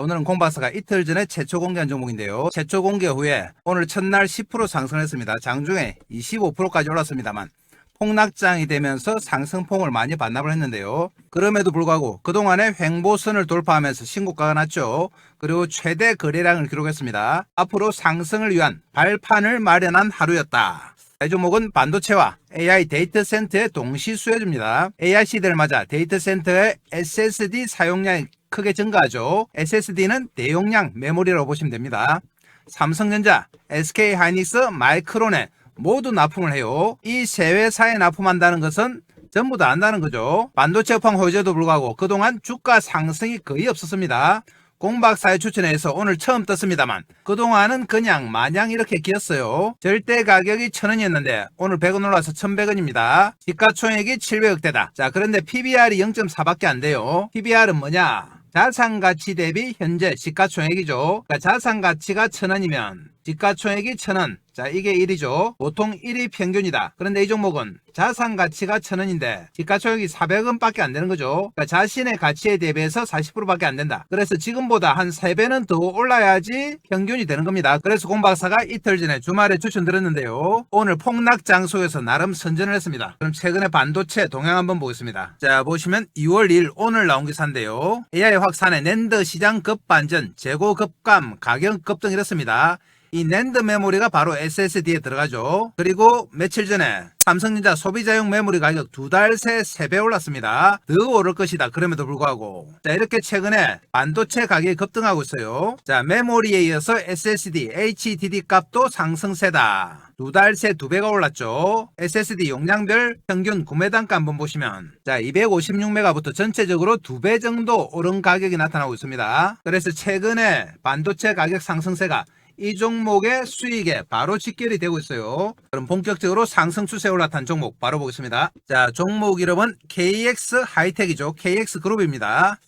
오늘은 공박사가 이틀 전에 최초 공개한 종목인데요. 최초 공개 후에 오늘 첫날 10% 상승했습니다. 장중에 25%까지 올랐습니다만 폭락장이 되면서 상승폭을 많이 반납을 했는데요. 그럼에도 불구하고 그동안에 횡보선을 돌파하면서 신고가가 났죠. 그리고 최대 거래량을 기록했습니다. 앞으로 상승을 위한 발판을 마련한 하루였다. 이 종목은 반도체와 AI 데이터 센터의 동시 수혜주입니다. AI 시대를 맞아 데이터 센터의 SSD 사용량이 크게 증가하죠. SSD는 대용량 메모리라고 보시면 됩니다. 삼성전자, SK하이닉스, 마이크론에 모두 납품을 해요. 이 세 회사에 납품한다는 것은 전부 다 안다는 거죠. 반도체 업황 호재도 불구하고 그동안 주가 상승이 거의 없었습니다. 공박사의 추천에 의해서 오늘 처음 떴습니다만 그동안은 그냥 마냥 이렇게 기었어요. 절대 가격이 1000원이었는데 오늘 100원 올라서 1100원입니다. 시가총액이 700억대다. 자, 그런데 PBR이 0.4밖에 안 돼요. PBR은 뭐냐? 자산가치 대비 현재 시가총액이죠. 그러니까 자산가치가 1000원이면 시가총액이 1000원. 자, 이게 1이죠. 보통 1이 평균이다. 그런데 이 종목은 자산가치가 1000원인데 시가총액이 400원밖에 안 되는 거죠. 그러니까 자신의 가치에 대비해서 40%밖에 안 된다. 그래서 지금보다 한 3배는 더 올라야지 평균이 되는 겁니다. 그래서 공박사가 이틀 전에 주말에 추천드렸는데요. 오늘 폭락 장소에서 나름 선전을 했습니다. 그럼 최근에 반도체 동향 한번 보겠습니다. 자, 보시면 2월 2일 오늘 나온 기사인데요. AI 확산의 낸드 시장 급반전, 재고 급감, 가격 급등 이렇습니다. 이 낸드 메모리가 바로 SSD에 들어가죠. 그리고 며칠 전에 삼성전자 소비자용 메모리 가격 2달 새 3배 올랐습니다. 더 오를 것이다. 그럼에도 불구하고 자, 이렇게 최근에 반도체 가격이 급등하고 있어요. 자, 메모리에 이어서 SSD, HDD 값도 상승세다. 2달 새 2배가 올랐죠. SSD 용량별 평균 구매 단가 한번 보시면 자, 256메가부터 전체적으로 2배 정도 오른 가격이 나타나고 있습니다. 그래서 최근에 반도체 가격 상승세가 이 종목의 수익에 바로 직결이 되고 있어요. 그럼 본격적으로 상승 추세에 올라탄 종목 바로 보겠습니다. 자, 종목 이름은 KX 하이텍이죠. KX 그룹입니다.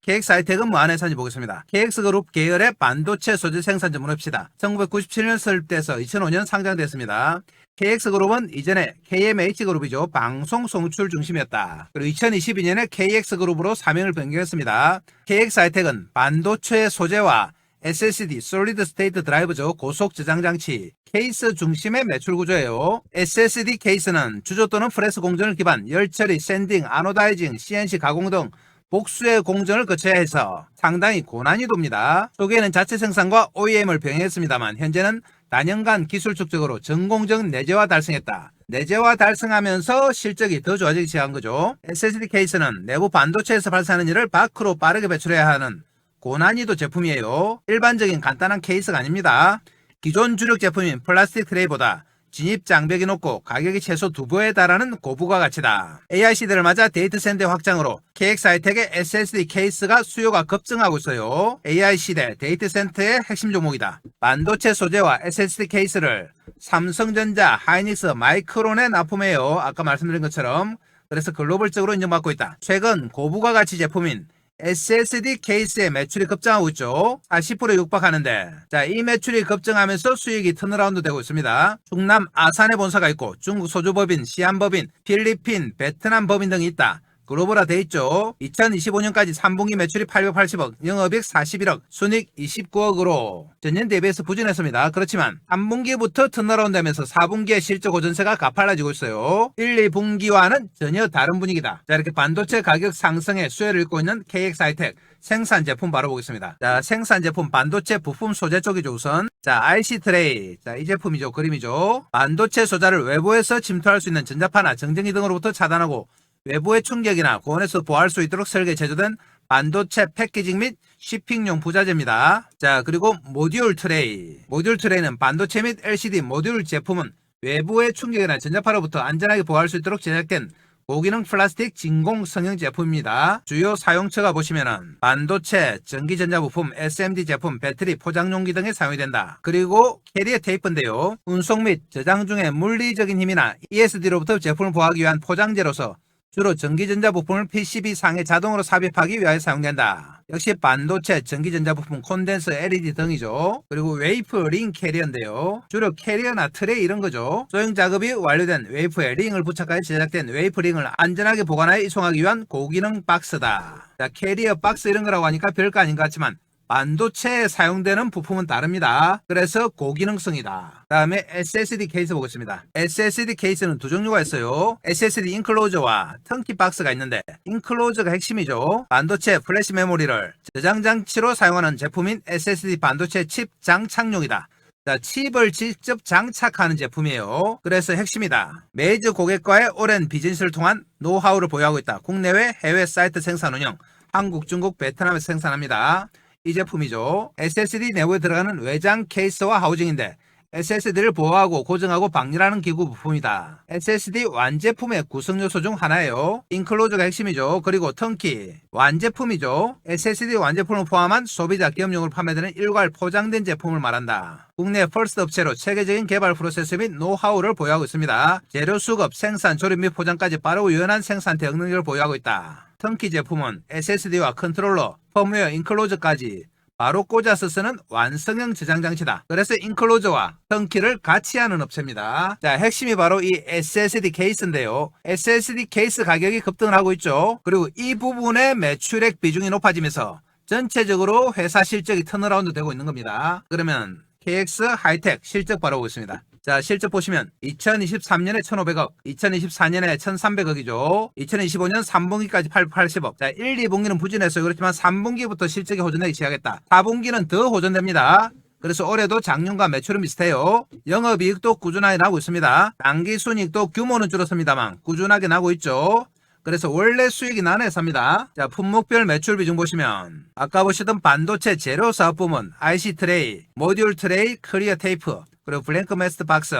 KX 하이텍은 뭐 하는 회사인지 보겠습니다. KX 그룹 계열의 반도체 소재 생산 전문업체다. 1997년 설립돼서 2005년 상장됐습니다. KX 그룹은 이전에 KMH 그룹이죠. 방송 송출 중심이었다. 그리고 2022년에 KX 그룹으로 사명을 변경했습니다. KX 하이텍은 반도체 소재와 SSD, 솔리드 스테이트 드라이브죠. 고속 저장 장치, 케이스 중심의 매출 구조예요. SSD 케이스는 주조 또는 프레스 공정을 기반, 열 처리, 샌딩, 아노다이징, CNC 가공 등 복수의 공정을 거쳐야 해서 상당히 고난이도입니다. 초기에는 자체 생산과 OEM을 병행했습니다만 현재는 단연간 기술 축적으로 전공정 내재화 달성했다. 내재화 달성하면서 실적이 더 좋아지기 시작한 거죠. SSD 케이스는 내부 반도체에서 발생하는 일을 밖으로 빠르게 배출해야 하는 고난이도 제품이에요. 일반적인 간단한 케이스가 아닙니다. 기존 주력 제품인 플라스틱 트레이보다 진입 장벽이 높고 가격이 최소 2배에 달하는 고부가 가치다. AI 시대를 맞아 데이터 센터 확장으로 KX 하이텍의 SSD 케이스가 수요가 급증하고 있어요. AI 시대 데이터 센터의 핵심 종목이다. 반도체 소재와 SSD 케이스를 삼성전자, 하이닉스, 마이크론에 납품해요. 아까 말씀드린 것처럼. 그래서 글로벌적으로 인정받고 있다. 최근 고부가 가치 제품인 SSD 케이스의 매출이 급증하고 있죠. 40%에 육박하는데 자, 이 매출이 급증하면서 수익이 턴어라운드 되고 있습니다. 충남 아산에 본사가 있고 중국 소주법인, 시안법인, 필리핀, 베트남 법인 등이 있다. 글로벌화 돼 있죠. 2025년까지 3분기 매출이 880억, 영업이익 41억, 순이익 29억으로 전년 대비해서 부진했습니다. 그렇지만 3분기부터 턴어라운드 되면서 4분기의 실적 호전세가 가팔라지고 있어요. 1, 2분기와는 전혀 다른 분위기다. 자, 이렇게 반도체 가격 상승에 수혜를 입고 있는 KX 하이텍 생산 제품 바로 보겠습니다. 자, 생산 제품 반도체 부품 소재 쪽이죠. 우선 자, IC 트레이. 자, 이 제품이죠. 그림이죠. 반도체 소자를 외부에서 침투할 수 있는 전자파나 정전기 등으로부터 차단하고 외부의 충격이나 고온에서 보호할 수 있도록 설계 제조된 반도체 패키징 및 shipping용 부자재입니다. 자, 그리고 모듈 트레이. 모듈 트레이는 반도체 및 LCD 모듈 제품은 외부의 충격이나 전자파로부터 안전하게 보호할 수 있도록 제작된 고기능 플라스틱 진공 성형 제품입니다. 주요 사용처가 보시면은 반도체, 전기전자부품, SMD 제품, 배터리, 포장용기 등에 사용이 된다. 그리고 캐리어 테이프인데요. 운송 및 저장 중에 물리적인 힘이나 ESD로부터 제품을 보호하기 위한 포장재로서 주로 전기전자 부품을 PCB상에 자동으로 삽입하기 위하여 사용된다. 역시 반도체, 전기전자 부품, 콘덴서, LED 등이죠. 그리고 웨이프 링 캐리어인데요. 주로 캐리어나 트레이 이런 거죠. 소형 작업이 완료된 웨이프에 링을 부착하여 제작된 웨이프 링을 안전하게 보관하여 이송하기 위한 고기능 박스다. 자, 캐리어 박스 이런 거라고 하니까 별거 아닌 것 같지만 반도체에 사용되는 부품은 다릅니다. 그래서 고기능성이다. 다음에 SSD 케이스 보겠습니다. SSD 케이스는 두 종류가 있어요. SSD 인클로저와 턴키 박스가 있는데 인클로저가 핵심이죠. 반도체 플래시 메모리를 저장 장치로 사용하는 제품인 SSD 반도체 칩 장착용이다. 자, 칩을 직접 장착하는 제품이에요. 그래서 핵심이다. 메이저 고객과의 오랜 비즈니스를 통한 노하우를 보유하고 있다. 국내외 해외 사이트 생산 운영, 한국, 중국, 베트남에서 생산합니다. 이 제품이죠. SSD 내부에 들어가는 외장 케이스와 하우징인데 SSD를 보호하고 고정하고 방열하는 기구 부품이다. SSD 완제품의 구성요소 중 하나예요. 인클로저가 핵심이죠. 그리고 턴키 완제품이죠. SSD 완제품을 포함한 소비자 기업용으로 판매되는 일괄 포장된 제품을 말한다. 국내 퍼스트 업체로 체계적인 개발 프로세스 및 노하우를 보유하고 있습니다. 재료 수급, 생산, 조립 및 포장까지 빠르고 유연한 생산 대응 능력을 보유하고 있다. 턴키 제품은 SSD와 컨트롤러, 펌웨어, 인클로저까지 바로 꽂아서 쓰는 완성형 저장 장치다. 그래서 인클로저와 턴키를 같이 하는 업체입니다. 자, 핵심이 바로 이 SSD 케이스인데요. SSD 케이스 가격이 급등을 하고 있죠. 그리고 이 부분의 매출액 비중이 높아지면서 전체적으로 회사 실적이 턴어라운드 되고 있는 겁니다. 그러면 KX 하이텍 실적 바로 보겠습니다. 자, 실적 보시면 2023년에 1,500억, 2024년에 1,300억이죠. 2025년 3분기까지 880억. 자, 1, 2분기는 부진했어요. 그렇지만 3분기부터 실적이 호전되기 시작했다. 4분기는 더 호전됩니다. 그래서 올해도 작년과 매출은 비슷해요. 영업이익도 꾸준하게 나고 있습니다. 당기순이익도 규모는 줄었습니다만 꾸준하게 나고 있죠. 그래서 원래 수익이 나는 회사입니다. 자, 품목별 매출 비중 보시면 아까 보시던 반도체 재료 사업 부문, IC 트레이, 모듈 트레이, 클리어 테이프, 그리고 블랭크 매스트 박스.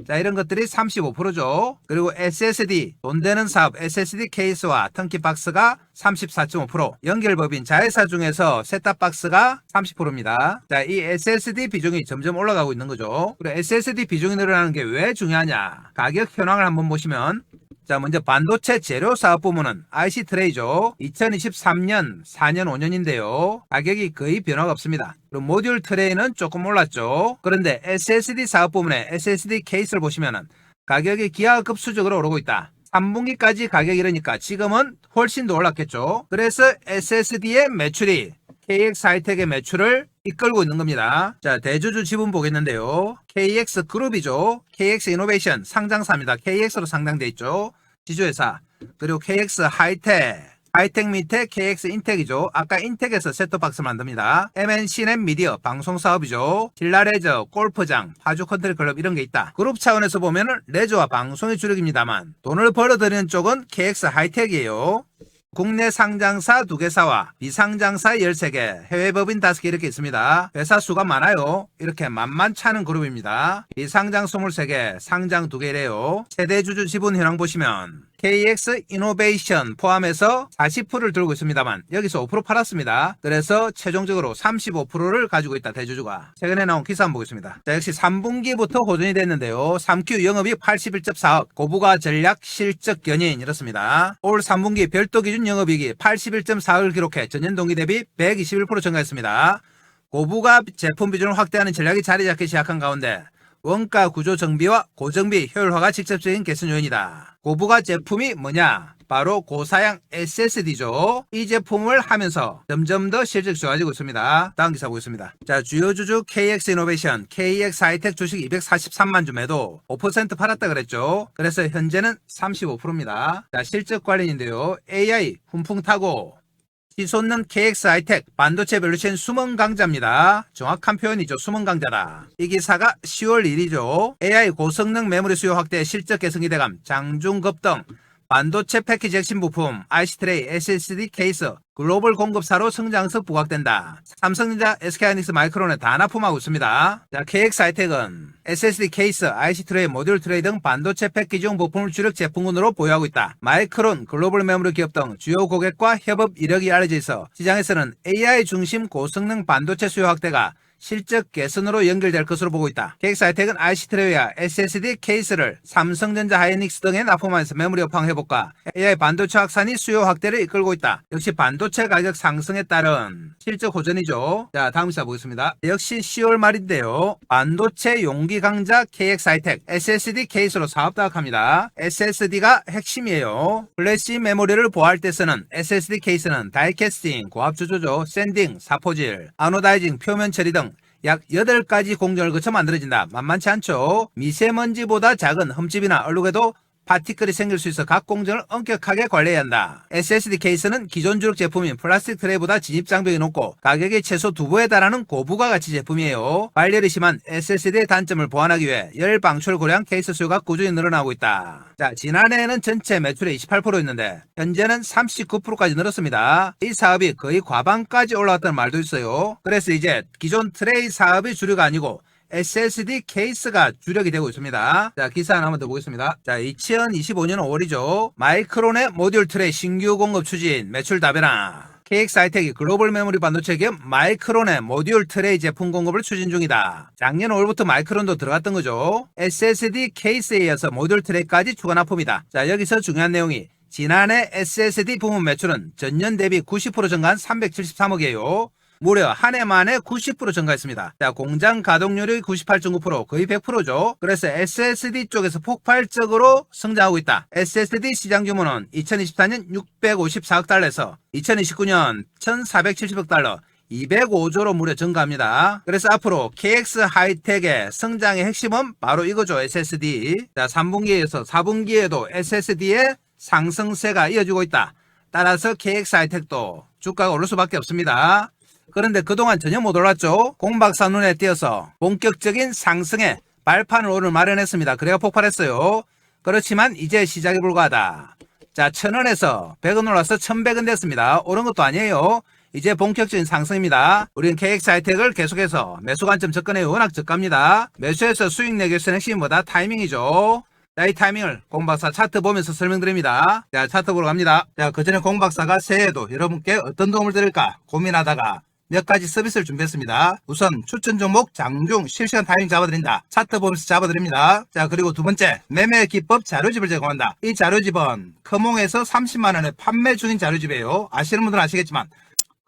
자, 이런 것들이 35%죠. 그리고 SSD, 돈 되는 사업 SSD 케이스와 턴키 박스가 34.5%. 연결법인 자회사 중에서 셋탑 박스가 30%입니다. 자, 이 SSD 비중이 점점 올라가고 있는 거죠. 그리고 SSD 비중이 늘어나는 게 왜 중요하냐? 가격 현황을 한번 보시면 자, 먼저 반도체 재료 사업 부문은 IC 트레이죠. 2023년 4년 5년인데요. 가격이 거의 변화가 없습니다. 그리고 모듈 트레이는 조금 올랐죠. 그런데 SSD 사업 부문의 SSD 케이스를 보시면은 가격이 기하급수적으로 오르고 있다. 3분기까지 가격이 이러니까 지금은 훨씬 더 올랐겠죠. 그래서 SSD의 매출이 KX 하이텍의 매출을 이끌고 있는 겁니다. 자, 대주주 지분 보겠는데요. KX 그룹이죠. KX 이노베이션 상장사입니다. KX로 상장돼 있죠. 지주회사. 그리고 KX 하이텍. 하이텍 밑에 KX 인텍이죠. 아까 인텍에서 셋톱박스 만듭니다. MNC는 미디어 방송사업이죠. 딜라레저, 골프장, 파주 컨트리 클럽 이런 게 있다. 그룹 차원에서 보면은 레저와 방송이 주력입니다만 돈을 벌어들이는 쪽은 KX 하이텍이에요. 국내 상장사 2개사와 비상장사 13개, 해외 법인 5개 이렇게 있습니다. 회사 수가 많아요. 이렇게 만만찮은 그룹입니다. 비상장 23개, 상장 2개래요. 최대주주 지분 현황 보시면 KX 이노베이션 포함해서 40%를 들고 있습니다만 여기서 5% 팔았습니다. 그래서 최종적으로 35%를 가지고 있다. 대주주가. 최근에 나온 기사 한번 보겠습니다. 자, 역시 3분기부터 호전이 됐는데요. 3Q 영업이익 81.4억, 고부가 전략 실적 연인 이렇습니다. 올 3분기 별도 기준 영업이익이 81.4억을 기록해 전년 동기 대비 121% 증가했습니다. 고부가 제품 비중을 확대하는 전략이 자리 잡기 시작한 가운데 원가 구조 정비와 고정비 효율화가 직접적인 개선 요인이다. 고부가 제품이 뭐냐? 바로 고사양 SSD죠. 이 제품을 하면서 점점 더 실적이 좋아지고 있습니다. 다음 기사 보겠습니다. 자, 주요 주주 KX 이노베이션, KX 하이텍 주식 243만 주 매도 5% 팔았다 그랬죠. 그래서 현재는 35%입니다. 자, 실적 관련인데요. AI 훈풍 타고 치솟는 KX 하이텍 반도체 밸류체인 숨은 강자입니다. 정확한 표현이죠. 숨은 강자다. 이 기사가 10월 1일이죠. AI 고성능 메모리 수요 확대 실적 개선 기대감 장중급등 반도체 패키지 핵심 부품 IC 트레이 SSD 케이스 글로벌 공급사로 성장석 부각된다. 삼성전자, SK하이닉스, 마이크론에 다 납품하고 있습니다. 자, KX 하이텍은 SSD 케이스, IC 트레이, 모듈 트레이 등 반도체 패키지용 부품을 주력 제품군으로 보유하고 있다. 마이크론, 글로벌 메모리 기업 등 주요 고객과 협업 이력이 알려져 있어 시장에서는 AI 중심 고성능 반도체 수요 확대가 실적 개선으로 연결될 것으로 보고 있다. KX하이텍은 IC 트레이와 SSD 케이스를 삼성전자, 하이닉스 등에 납품하면서 메모리 업황 회복과 AI 반도체 확산이 수요 확대를 이끌고 있다. 역시 반도체 가격 상승에 따른 실적 호전이죠. 자, 다음 시사 보겠습니다. 역시 10월 말인데요. 반도체 용기 강자 KX하이텍 SSD 케이스로 사업 다각합니다. SSD가 핵심이에요. 플래시 메모리를 보호할 때 쓰는 SSD 케이스는 다이캐스팅, 고압 조조조, 샌딩, 사포질, 아노다이징, 표면 처리 등 약 8가지 공정을 거쳐 만들어진다. 만만치 않죠. 미세먼지보다 작은 흠집이나 얼룩에도 파티클이 생길 수 있어 각 공정을 엄격하게 관리해야 한다. SSD 케이스는 기존 주력 제품인 플라스틱 트레이보다 진입 장벽이 높고 가격이 최소 2배에 달하는 고부가 가치 제품이에요. 발열이 심한 SSD의 단점을 보완하기 위해 열 방출을 고려한 케이스 수요가 꾸준히 늘어나고 있다. 자, 지난해에는 전체 매출의 28%였는데 현재는 39%까지 늘었습니다. 이 사업이 거의 과반까지 올라왔다는 말도 있어요. 그래서 이제 기존 트레이 사업이 주류가 아니고 SSD 케이스가 주력이 되고 있습니다. 자, 기사 하나 한번 더 보겠습니다. 자, 2025년 5월이죠. 마이크론의 모듈 트레이 신규 공급 추진, 매출 다변화. KX하이텍이 글로벌 메모리 반도체 기업 마이크론의 모듈 트레이 제품 공급을 추진 중이다. 작년 5월부터 마이크론도 들어갔던 거죠. SSD 케이스에 이어서 모듈 트레이까지 추가 납품이다. 자, 여기서 중요한 내용이 지난해 SSD 부문 매출은 전년 대비 90% 증가한 373억이에요. 무려 한 해 만에 90% 증가했습니다. 자, 공장 가동률이 98.9%, 거의 100%죠. 그래서 SSD 쪽에서 폭발적으로 성장하고 있다. SSD 시장 규모는 2024년 654억 달러에서 2029년 1470억 달러, 205조로 무려 증가합니다. 그래서 앞으로 KX하이텍의 성장의 핵심은 바로 이거죠. SSD. 자, 3분기에서 4분기에도 SSD의 상승세가 이어지고 있다. 따라서 KX하이텍도 주가가 오를 수밖에 없습니다. 그런데 그동안 전혀 못 올랐죠. 공박사 눈에 띄어서 본격적인 상승에 발판을 오늘 마련했습니다. 그래야 폭발했어요. 그렇지만 이제 시작에 불과하다. 자, 1000원에서 100원 올라서 1100원 됐습니다. 오른 것도 아니에요. 이제 본격적인 상승입니다. 우리는 KX하이텍을 계속해서 매수 관점 접근해 워낙 저가입니다. 매수해서 수익 내기 위해서는 핵심이 뭐다? 타이밍이죠. 자, 이 타이밍을 공박사 차트 보면서 설명드립니다. 자, 차트 보러 갑니다. 자, 그전에 공박사가 새해에도 여러분께 어떤 도움을 드릴까 고민하다가 몇 가지 서비스를 준비했습니다. 우선 추천 종목 장중 실시간 타이밍 잡아드린다. 차트 보면서 잡아드립니다. 자, 그리고 두 번째 매매 기법 자료집을 제공한다. 이 자료집은 커몽에서 30만원에 판매 중인 자료집이에요. 아시는 분들은 아시겠지만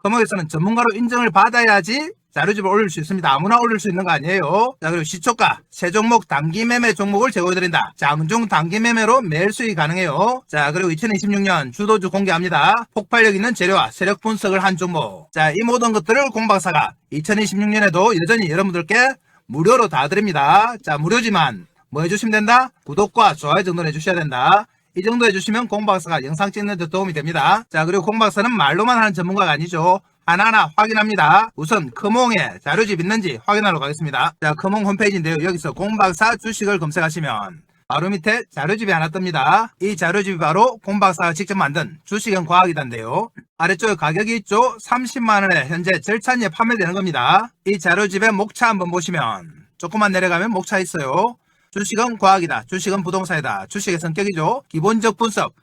커몽에서는 전문가로 인정을 받아야지 자료집을 올릴 수 있습니다. 아무나 올릴 수 있는 거 아니에요. 자, 그리고 시초가 세 종목 단기 매매 종목을 제공해드린다. 장중 단기 매매로 매일 수익이 가능해요. 자, 그리고 2026년 주도주 공개합니다. 폭발력 있는 재료와 세력 분석을 한 종목. 자, 이 모든 것들을 공박사가 2026년에도 여전히 여러분들께 무료로 다 드립니다. 자, 무료지만 뭐 해주시면 된다? 구독과 좋아요 정도는 해주셔야 된다. 이 정도 해주시면 공박사가 영상 찍는 데 도움이 됩니다. 자, 그리고 공박사는 말로만 하는 전문가가 아니죠. 하나하나 확인합니다. 우선 커몽에 자료집 있는지 확인하러 가겠습니다. 자, 커몽 홈페이지인데요. 여기서 공박사 주식을 검색하시면 바로 밑에 자료집이 하나 뜹니다. 이 자료집이 바로 공박사가 직접 만든 주식형 과학이단데요. 아래쪽에 가격이 있죠. 30만원에 현재 절찬리에 판매되는 겁니다. 이 자료집의 목차 한번 보시면 조금만 내려가면 목차 있어요. 주식은 과학이다. 주식은 부동산이다. 주식의 성격이죠. 기본적 분석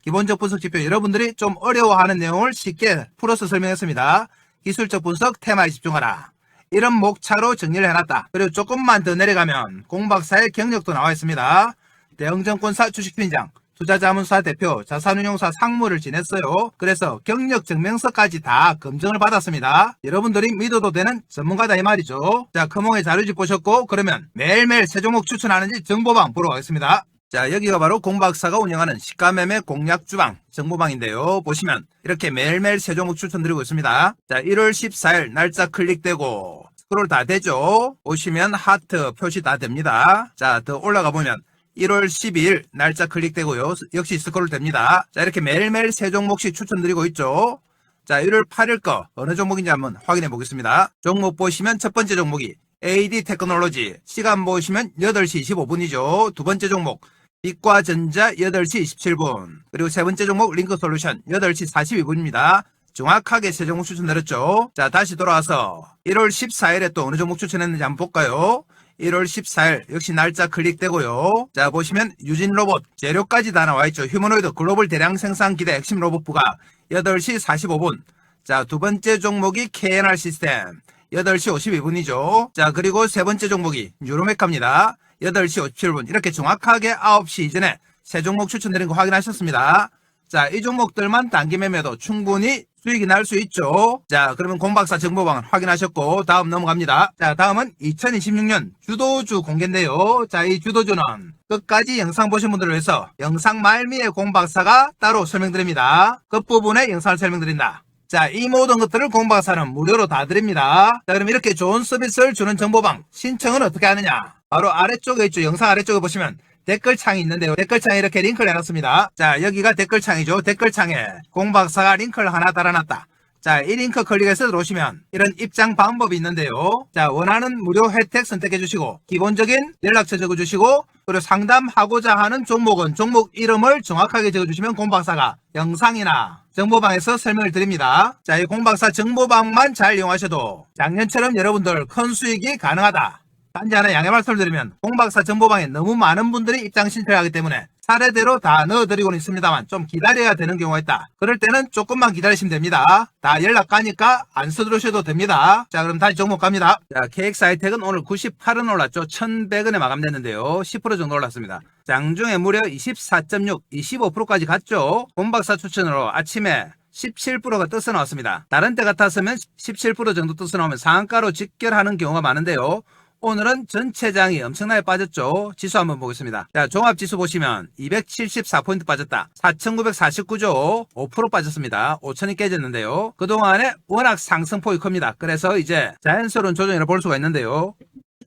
지표 여러분들이 좀 어려워하는 내용을 쉽게 풀어서 설명했습니다. 기술적 분석 테마에 집중하라. 이런 목차로 정리를 해놨다. 그리고 조금만 더 내려가면 공박사의 경력도 나와 있습니다. 대형증권사 주식팀장, 투자자문사 대표, 자산운용사 상무를 지냈어요. 그래서 경력 증명서까지 다 검증을 받았습니다. 여러분들이 믿어도 되는 전문가다 이 말이죠. 자, 커몽의 자료집 보셨고 그러면 매일매일 새 종목 추천하는지 정보방 보러 가겠습니다. 자, 여기가 바로 공박사가 운영하는 시가매매 공략주방 정보방인데요. 보시면 이렇게 매일매일 새 종목 추천드리고 있습니다. 자, 1월 14일 날짜 클릭되고 스크롤 다 되죠. 보시면 하트 표시 다 됩니다. 자, 더 올라가 보면 1월 12일 날짜 클릭되고요. 역시 스크롤 됩니다. 자, 이렇게 매일매일 새 종목씩 추천드리고 있죠. 자, 1월 8일 거 어느 종목인지 한번 확인해 보겠습니다. 종목 보시면 첫 번째 종목이 AD 테크놀로지, 시간 보시면 8시 25분이죠. 두 번째 종목 빛과전자 8시 27분, 그리고 세 번째 종목 링크솔루션 8시 42분입니다. 정확하게 세 종목 추천드렸죠. 자, 다시 돌아와서 1월 14일에 또 어느 종목 추천했는지 한번 볼까요? 1월 14일 역시 날짜 클릭되고요. 자, 보시면 유진로봇 재료까지 다 나와있죠. 휴머노이드 글로벌 대량 생산 기대 핵심 로봇부가 8시 45분. 자, 두 번째 종목이 KNR 시스템 8시 52분이죠. 자, 그리고 세 번째 종목이 뉴로메카입니다. 8시 57분. 이렇게 정확하게 9시 이전에 세 종목 추천드린 거 확인하셨습니다. 자, 이 종목들만 단기 매매도 충분히 수익이 날 수 있죠. 자, 그러면 공박사 정보방은 확인하셨고 다음 넘어갑니다. 자, 다음은 2026년 주도주 공개인데요. 자, 이 주도주는 끝까지 영상 보신 분들을 위해서 영상 말미에 공박사가 따로 설명드립니다. 끝부분에 영상을 설명드린다. 자, 이 모든 것들을 공박사는 무료로 다 드립니다. 자, 그럼 이렇게 좋은 서비스를 주는 정보방 신청은 어떻게 하느냐? 바로 아래쪽에 있죠. 영상 아래쪽에 보시면 댓글창이 있는데요. 댓글창에 이렇게 링크를 해놨습니다. 자, 여기가 댓글창이죠. 댓글창에 공박사가 링크를 하나 달아놨다. 자, 이 링크 클릭해서 들어오시면 이런 입장 방법이 있는데요. 자, 원하는 무료 혜택 선택해 주시고 기본적인 연락처 적어 주시고 그리고 상담하고자 하는 종목은 종목 이름을 정확하게 적어 주시면 공박사가 영상이나 정보방에서 설명을 드립니다. 자, 이 공박사 정보방만 잘 이용하셔도 작년처럼 여러분들 큰 수익이 가능하다. 단지 하나 양해 말씀을 드리면 공박사 정보방에 너무 많은 분들이 입장 신청을 하기 때문에 차례대로 다 넣어드리고는 있습니다만 좀 기다려야 되는 경우가 있다. 그럴 때는 조금만 기다리시면 됩니다. 다 연락 가니까 안 써들으셔도 됩니다. 자, 그럼 다시 종목 갑니다. 자, KX 하이텍은 오늘 98원 올랐죠. 1100원에 마감됐는데요. 10% 정도 올랐습니다. 장중에 무려 24.6, 25%까지 갔죠. 공박사 추천으로 아침에 17%가 떠서 나왔습니다. 다른 때 같았으면 17% 정도 떠서 나오면 상한가로 직결하는 경우가 많은데요. 오늘은 전체장이 엄청나게 빠졌죠. 지수 한번 보겠습니다. 자, 종합지수 보시면 274포인트 빠졌다. 4949죠. 5% 빠졌습니다. 5천이 깨졌는데요. 그동안에 워낙 상승폭이 큽니다. 그래서 이제 자연스러운 조정이라 볼 수가 있는데요.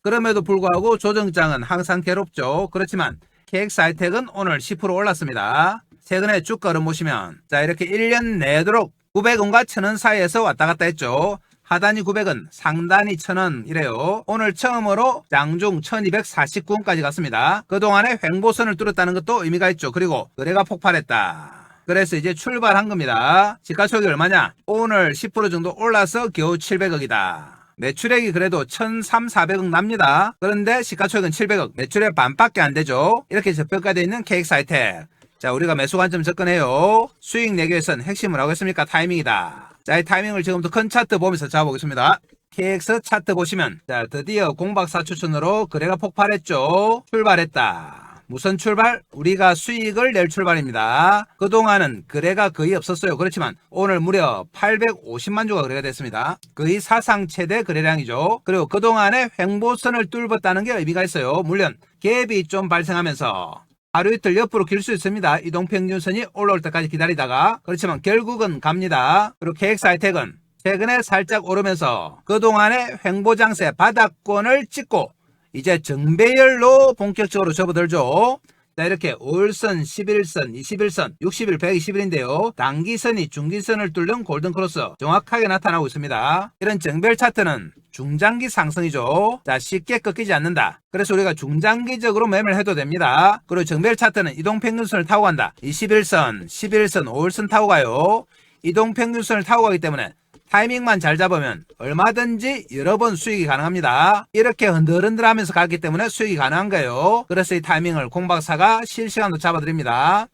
그럼에도 불구하고 조정장은 항상 괴롭죠. 그렇지만 KX 하이텍은 오늘 10% 올랐습니다. 최근에 주가 흐름 보시면 자, 이렇게 1년 내도록 900원과 1000원 사이에서 왔다 갔다 했죠. 하단이 900원, 상단이 1000원 이래요. 오늘 처음으로 장중 1249원까지 갔습니다. 그동안에 횡보선을 뚫었다는 것도 의미가 있죠. 그리고 거래가 폭발했다. 그래서 이제 출발한 겁니다. 시가총액이 얼마냐? 오늘 10% 정도 올라서 겨우 700억이다. 매출액이 그래도 1300, 400억 납니다. 그런데 시가총액은 700억, 매출액 반밖에 안 되죠. 이렇게 저평가되어 있는 KX 하이텍. 자, 우리가 매수 관점 접근해요. 수익 내기 위해서는 핵심은 하겠습니까? 타이밍이다. 자, 이 타이밍을 지금부터 큰 차트 보면서 잡아보겠습니다. KX 차트 보시면 자, 드디어 공박사 추천으로 거래가 폭발했죠. 출발했다. 무슨 출발? 우리가 수익을 낼 출발입니다. 그동안은 거래가 거의 없었어요. 그렇지만 오늘 무려 850만 주가 거래가 됐습니다. 거의 사상 최대 거래량이죠. 그리고 그동안에 횡보선을 뚫었다는 게 의미가 있어요. 물론 갭이 좀 발생하면서 하루 이틀 옆으로 길 수 있습니다. 이동평균선이 올라올 때까지 기다리다가. 그렇지만 결국은 갑니다. 그리고 KX 하이텍은 최근에 살짝 오르면서 그동안의 횡보장세 바닥권을 찍고 이제 정배열로 본격적으로 접어들죠. 자, 이렇게 5일선, 11선, 21선, 60일, 120일인데요. 단기선이 중기선을 뚫는 골든크로스 정확하게 나타나고 있습니다. 이런 정배열 차트는 중장기 상승이죠. 자, 쉽게 꺾이지 않는다. 그래서 우리가 중장기적으로 매매를 해도 됩니다. 그리고 정배열 차트는 이동평균선을 타고 간다. 21선, 11선, 5일선 타고 가요. 이동평균선을 타고 가기 때문에 타이밍만 잘 잡으면 얼마든지 여러 번 수익이 가능합니다. 이렇게 흔들흔들하면서 갔기 때문에 수익이 가능한 거예요. 그래서 이 타이밍을 공박사가 실시간으로 잡아드립니다.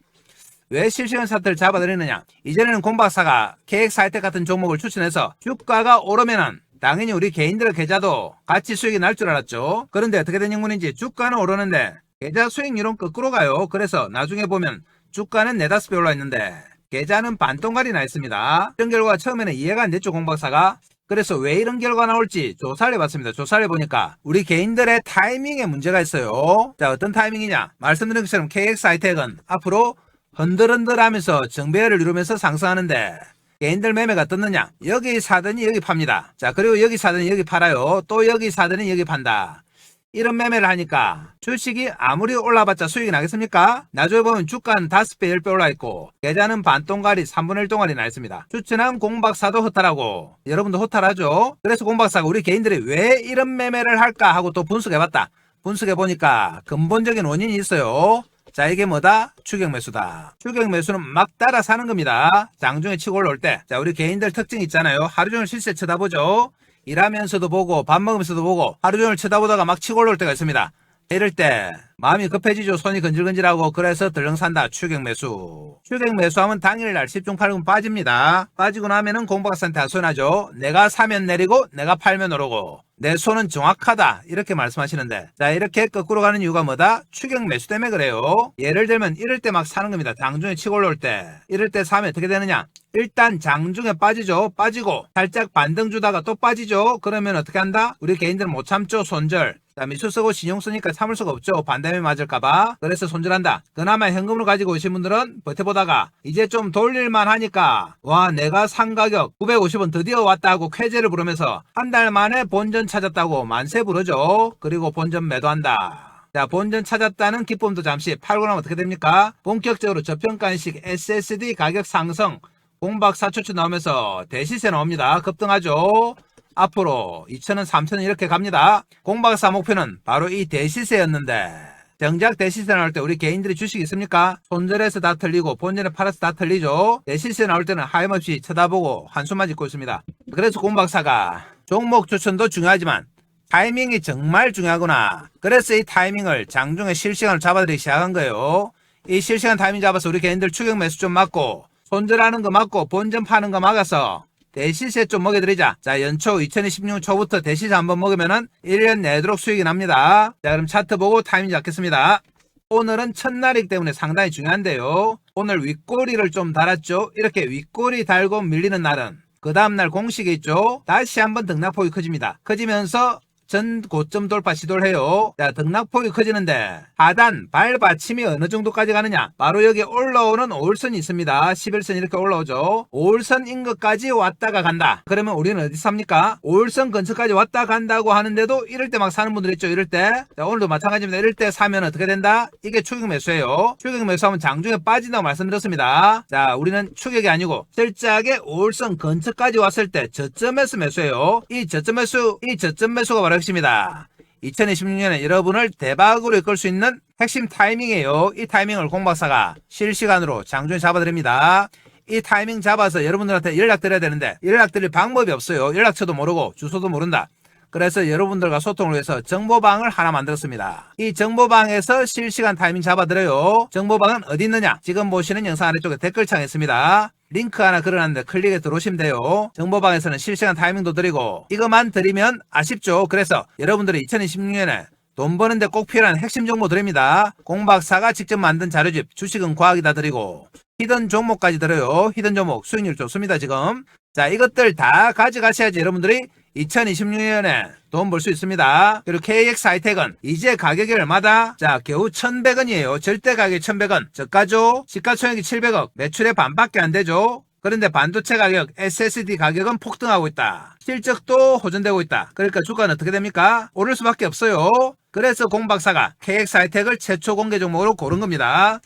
왜 실시간 차트를 잡아드리느냐? 이전에는 공박사가 KX 하이텍 같은 종목을 추천해서 주가가 오르면은 당연히 우리 개인들의 계좌도 같이 수익이 날 줄 알았죠. 그런데 어떻게 된 영문인지 주가는 오르는데 계좌 수익률은 거꾸로 가요. 그래서 나중에 보면 주가는 4, 5배 올라 있는데 계좌는 반동갈이 나 있습니다. 이런 결과가 처음에는 이해가 안 됐죠, 공박사가. 그래서 왜 이런 결과가 나올지 조사를 해봤습니다. 조사를 해보니까 우리 개인들의 타이밍에 문제가 있어요. 자, 어떤 타이밍이냐? 말씀드린 것처럼 KX 하이텍은 앞으로 흔들흔들하면서 정배열을 이루면서 상승하는데 개인들 매매가 떴느냐? 여기 사더니 여기 팝니다. 자, 그리고 여기 사더니 여기 팔아요. 또 여기 사더니 여기 판다. 이런 매매를 하니까 주식이 아무리 올라봤자 수익이 나겠습니까? 나중에 보면 주가는 5배, 10배 올라있고 계좌는 반동갈이 3분의 1 동갈이 나 있습니다. 추천한 공박사도 허탈하고 여러분도 허탈하죠? 그래서 공박사가 우리 개인들이 왜 이런 매매를 할까 하고 또 분석해봤다. 분석해보니까 근본적인 원인이 있어요. 자, 이게 뭐다? 추격 매수다. 추격 매수는 막 따라 사는 겁니다. 장중에 치고 올라올 때. 자, 우리 개인들 특징 있잖아요. 하루 종일 실세 쳐다보죠. 일하면서도 보고 밥 먹으면서도 보고 하루 종일 쳐다보다가 막 치고 올라올 때가 있습니다. 이럴 때 마음이 급해지죠. 손이 건질건질하고. 그래서 덜렁 산다. 추격 매수. 추격 매수하면 당일날 10중 8gun 빠집니다. 빠지고 나면은 공박사한테 하소연하죠. 내가 사면 내리고 내가 팔면 오르고 내 손은 정확하다 이렇게 말씀하시는데, 자 이렇게 거꾸로 가는 이유가 뭐다? 추격 매수 때문에 그래요. 예를 들면 이럴 때 막 사는 겁니다. 장중에 치고 올라올 때 이럴 때 사면 어떻게 되느냐, 일단 장중에 빠지죠. 빠지고 살짝 반등 주다가 또 빠지죠. 그러면 어떻게 한다? 우리 개인들은 못 참죠. 손절. 자, 미수 쓰고 신용 쓰니까 참을 수가 없죠. 반대면 맞을까봐. 그래서 손절한다. 그나마 현금으로 가지고 오신 분들은 버텨보다가 이제 좀 돌릴만 하니까 와 내가 산 가격 950원 드디어 왔다 하고 쾌재를 부르면서 한 달 만에 본전 찾았다고 만세 부르죠. 그리고 본전 매도한다. 자, 본전 찾았다는 기쁨도 잠시 팔고 나면 어떻게 됩니까? 본격적으로 저평가인식 SSD 가격 상승 공박 4초초 나오면서 대시세 나옵니다. 급등하죠. 앞으로 2,000원, 3,000원 이렇게 갑니다. 공박사 목표는 바로 이 대시세였는데, 정작 대시세 나올 때 우리 개인들이 주식 있습니까? 손절해서 다 틀리고 본전에 팔아서 다 틀리죠. 대시세 나올 때는 하염없이 쳐다보고 한숨만 짓고 있습니다. 그래서 공박사가 종목 추천도 중요하지만 타이밍이 정말 중요하구나. 그래서 이 타이밍을 장중에 실시간으로 잡아들이기 시작한 거예요. 이 실시간 타이밍 잡아서 우리 개인들 추격 매수 좀 막고 손절하는 거 막고 본전 파는 거 막아서 대시세 좀 먹여드리자. 자, 연초 2026년 초부터 대시세 한번 먹으면은 1년 내도록 수익이 납니다. 자, 그럼 차트 보고 타이밍 잡겠습니다. 오늘은 첫날이기 때문에 상당히 중요한데요. 오늘 윗꼬리를 좀 달았죠. 이렇게 윗꼬리 달고 밀리는 날은 그 다음날 공식이 있죠. 다시 한번 등락폭이 커집니다. 커지면서 전 고점 돌파 시도를 해요. 자, 등락폭이 커지는데 하단 발받침이 어느 정도까지 가느냐, 바로 여기 올라오는 5일선이 있습니다. 11선 이렇게 올라오죠. 5일선인 것까지 왔다가 간다. 그러면 우리는 어디 삽니까? 5일선 근처까지 왔다 간다고 하는데도 이럴 때 막 사는 분들 있죠. 이럴 때. 자, 오늘도 마찬가지입니다. 이럴 때 사면 어떻게 된다? 이게 추격 매수예요. 추격 매수하면 장중에 빠진다고 말씀드렸습니다. 자, 우리는 추격이 아니고 철저하게 5일선 근처까지 왔을 때 저점에서 매수해요. 이 저점 매수가 바로 핵심이다. 2026년에 여러분을 대박으로 이끌 수 있는 핵심 타이밍이에요. 이 타이밍을 공박사가 실시간으로 장중에 잡아드립니다. 이 타이밍 잡아서 여러분들한테 연락드려야 되는데 연락드릴 방법이 없어요. 연락처도 모르고 주소도 모른다. 그래서 여러분들과 소통을 위해서 정보방을 하나 만들었습니다. 이 정보방에서 실시간 타이밍 잡아드려요. 정보방은 어디 있느냐? 지금 보시는 영상 아래쪽에 댓글창에 있습니다. 링크 하나 걸어놨는데 클릭해 들어오시면 돼요. 정보방에서는 실시간 타이밍도 드리고 이것만 드리면 아쉽죠. 그래서 여러분들이 2026년에 돈 버는데 꼭 필요한 핵심 정보 드립니다. 공박사가 직접 만든 자료집 주식은 과학이다 드리고 히든 종목까지 드려요. 히든 종목 수익률 좋습니다. 지금. 자, 이것들 다 가져가셔야지 여러분들이 2026년에 돈 벌 수 있습니다. 그리고 KX 하이텍은 이제 가격이 얼마다? 자, 겨우 1,100원이에요. 절대 가격이 1,100원. 저가죠? 시가총액이 700억. 매출의 반밖에 안 되죠? 그런데 반도체 가격, SSD 가격은 폭등하고 있다. 실적도 호전되고 있다. 그러니까 주가는 어떻게 됩니까? 오를 수밖에 없어요. 그래서 공박사가 KX 하이텍을 최초 공개 종목으로 고른 겁니다.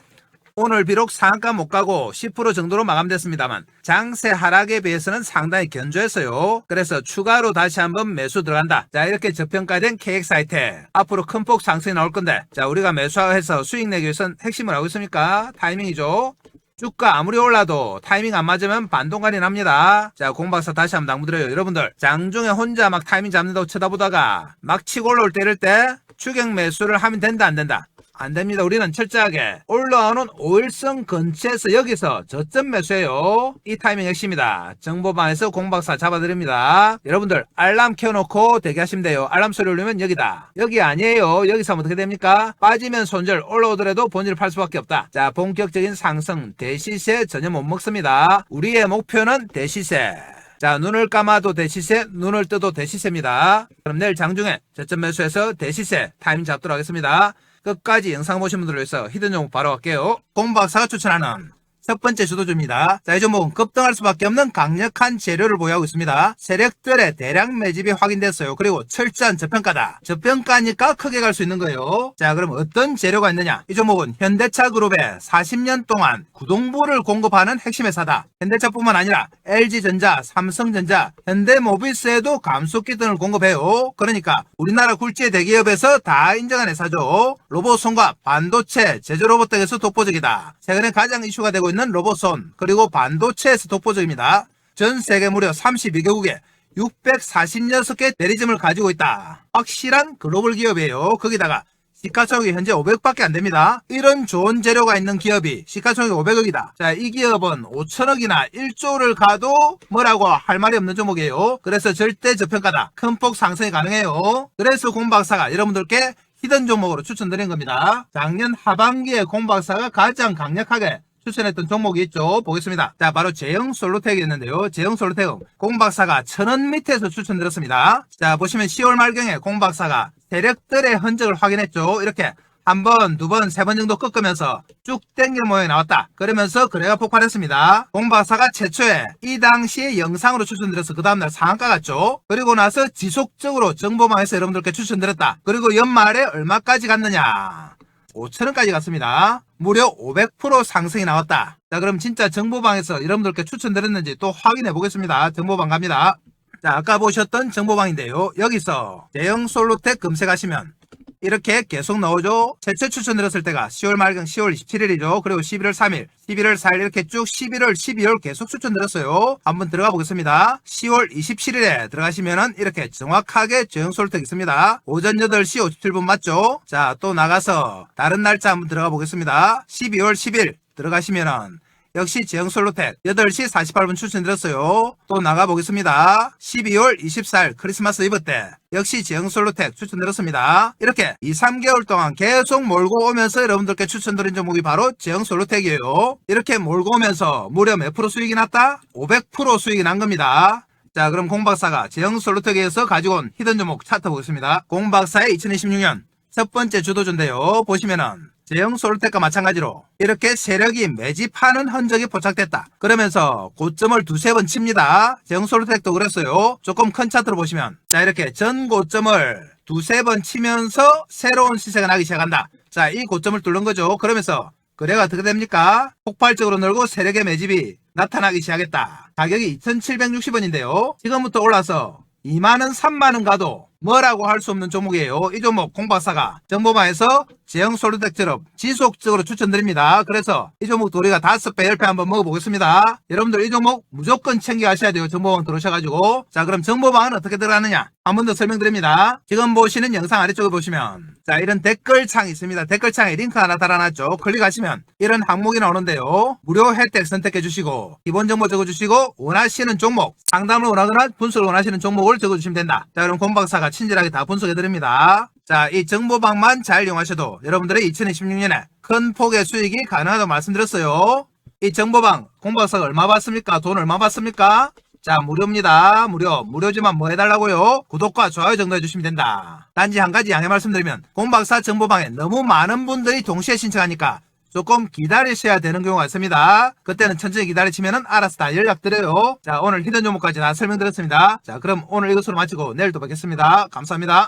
오늘 비록 상한가 못 가고 10% 정도로 마감됐습니다만 장세 하락에 비해서는 상당히 견조했어요. 그래서 추가로 다시 한번 매수 들어간다. 자, 이렇게 저평가된 KX 하이텍 앞으로 큰 폭 상승이 나올 건데, 자, 우리가 매수해서 수익 내기 위해서는 핵심을 알고 있습니까? 타이밍이죠. 주가 아무리 올라도 타이밍 안 맞으면 반동간이 납니다. 자, 공박사 다시 한번 당부드려요. 여러분들 장중에 혼자 막 타이밍 잡는다고 쳐다보다가 막 치고 올라올 때 이럴 때 추격 매수를 하면 된다 안 된다? 안 됩니다. 우리는 철저하게 올라오는 5일선 근처에서 여기서 저점 매수해요. 이 타이밍 핵심이다. 정보방에서 공박사 잡아드립니다. 여러분들 알람 켜놓고 대기하시면 돼요. 알람 소리 울리면 여기다. 여기 아니에요. 여기서 하면 어떻게 됩니까? 빠지면 손절, 올라오더라도 본질을 팔 수밖에 없다. 자, 본격적인 상승 대시세 전혀 못 먹습니다. 우리의 목표는 대시세. 자, 눈을 감아도 대시세, 눈을 떠도 대시세입니다. 그럼 내일 장중에 저점 매수해서 대시세 타이밍 잡도록 하겠습니다. 끝까지 영상 보신 분들을 위해서 히든 종목 바로 갈게요. 공박사가 추천하는 첫 번째 주도주입니다. 자, 이 종목은 급등할 수밖에 없는 강력한 재료를 보유하고 있습니다. 세력들의 대량 매집이 확인됐어요. 그리고 철저한 저평가다. 저평가니까 크게 갈 수 있는 거예요. 자, 그럼 어떤 재료가 있느냐? 이 종목은 현대차 그룹에 40년 동안 구동부를 공급하는 핵심 회사다. 현대차뿐만 아니라 LG전자, 삼성전자, 현대모비스에도 감속기 등을 공급해요. 그러니까 우리나라 굴지의 대기업에서 다 인정한 회사죠. 로봇 손과 반도체, 제조 로봇 등에서 독보적이다. 최근에 가장 이슈가 되고 있는 로봇손, 그리고 반도체에서 독보적입니다. 전 세계 무려 32개국에 646개 대리점을 가지고 있다. 확실한 글로벌 기업이에요. 거기다가 시가총액이 현재 500밖에 안 됩니다. 이런 좋은 재료가 있는 기업이 시가총액이 500억이다. 자, 이 기업은 5천억이나 1조를 가도 뭐라고 할 말이 없는 종목이에요. 그래서 절대 저평가다. 큰 폭 상승이 가능해요. 그래서 공박사가 여러분들께 히든 종목으로 추천드린 겁니다. 작년 하반기에 공박사가 가장 강력하게 추천했던 종목이 있죠. 보겠습니다. 자, 바로 제형솔루텍이었는데요. 제형솔루텍은 공박사가 1000원 밑에서 추천드렸습니다. 자, 보시면 10월 말경에 공박사가 세력들의 흔적을 확인했죠. 이렇게 한 번, 두 번, 세 번 정도 꺾으면서 쭉 땡길 모양이 나왔다. 그러면서 거래가 폭발했습니다. 공박사가 최초에 이 당시에 영상으로 추천드려서 그 다음날 상한가 갔죠. 그리고 나서 지속적으로 정보망에서 여러분들께 추천드렸다. 그리고 연말에 얼마까지 갔느냐? 5천원까지 갔습니다. 무려 500% 상승이 나왔다. 자, 그럼 진짜 정보방에서 여러분들께 추천드렸는지 또 확인해 보겠습니다. 정보방 갑니다. 자, 아까 보셨던 정보방인데요. 여기서 제형솔루텍 검색하시면 이렇게 계속 나오죠. 최초 추천드렸을 때가 10월 말경 10월 27일이죠. 그리고 11월 3일, 11월 4일 이렇게 쭉 11월, 12월 계속 추천드렸어요. 한번 들어가 보겠습니다. 10월 27일에 들어가시면은 이렇게 정확하게 제형솔루텍 있습니다. 오전 8시 57분 맞죠? 자, 또 나가서 다른 날짜 한번 들어가 보겠습니다. 12월 10일 들어가시면은 역시 제형솔루텍 8시 48분 추천드렸어요. 또 나가보겠습니다. 12월 24일 크리스마스 이브 때 역시 제형솔루텍 추천드렸습니다. 이렇게 2, 3개월 동안 계속 몰고 오면서 여러분들께 추천드린 종목이 바로 제형솔루텍이에요. 이렇게 몰고 오면서 무려 몇 프로 수익이 났다? 500% 수익이 난 겁니다. 자, 그럼 공박사가 제형솔루텍에서 가지고 온 히든 종목 차트 보겠습니다. 공박사의 2026년 첫 번째 주도주인데요. 보시면은 제형솔루텍과 마찬가지로 이렇게 세력이 매집하는 흔적이 포착됐다. 그러면서 고점을 두세 번 칩니다. 제형솔루텍도 그랬어요. 조금 큰 차트로 보시면 자, 이렇게 전 고점을 두세 번 치면서 새로운 시세가 나기 시작한다. 자, 이 고점을 뚫는 거죠. 그러면서 거래가 어떻게 됩니까? 폭발적으로 늘고 세력의 매집이 나타나기 시작했다. 가격이 2760원인데요. 지금부터 올라서 2만원, 3만원 가도 뭐라고 할 수 없는 종목이에요. 이 종목 공박사가 정보방에서 제형솔루텍처럼 지속적으로 추천드립니다. 그래서 이 종목도 우리가 5배, 10배 한번 먹어보겠습니다. 여러분들 이 종목 무조건 챙겨가셔야 돼요. 정보방 들어오셔가지고. 자, 그럼 정보방은 어떻게 들어가느냐? 한 번 더 설명드립니다. 지금 보시는 영상 아래쪽에 보시면 자, 이런 댓글창이 있습니다. 댓글창에 링크 하나 달아놨죠. 클릭하시면 이런 항목이 나오는데요. 무료 혜택 선택해 주시고 기본 정보 적어주시고 원하시는 종목, 상담을 원하거나 분석을 원하시는 종목을 적어주시면 된다. 자, 그럼 공박사가 친절하게 다 분석해드립니다. 자, 이 정보방만 잘 이용하셔도 여러분들의 2026년에 큰 폭의 수익이 가능하다고 말씀드렸어요. 이 정보방 공박사가 얼마 받습니까? 돈 얼마 받습니까? 자, 무료입니다. 무료지만 뭐 해달라고요? 구독과 좋아요 정도 해주시면 된다. 단지 한 가지 양해 말씀드리면 공박사 정보방에 너무 많은 분들이 동시에 신청하니까 조금 기다리셔야 되는 경우가 있습니다. 그때는 천천히 기다리시면 알아서 다 연락드려요. 자, 오늘 히든 종목까지 다 설명드렸습니다. 자, 그럼 오늘 이것으로 마치고 내일 또 뵙겠습니다. 감사합니다.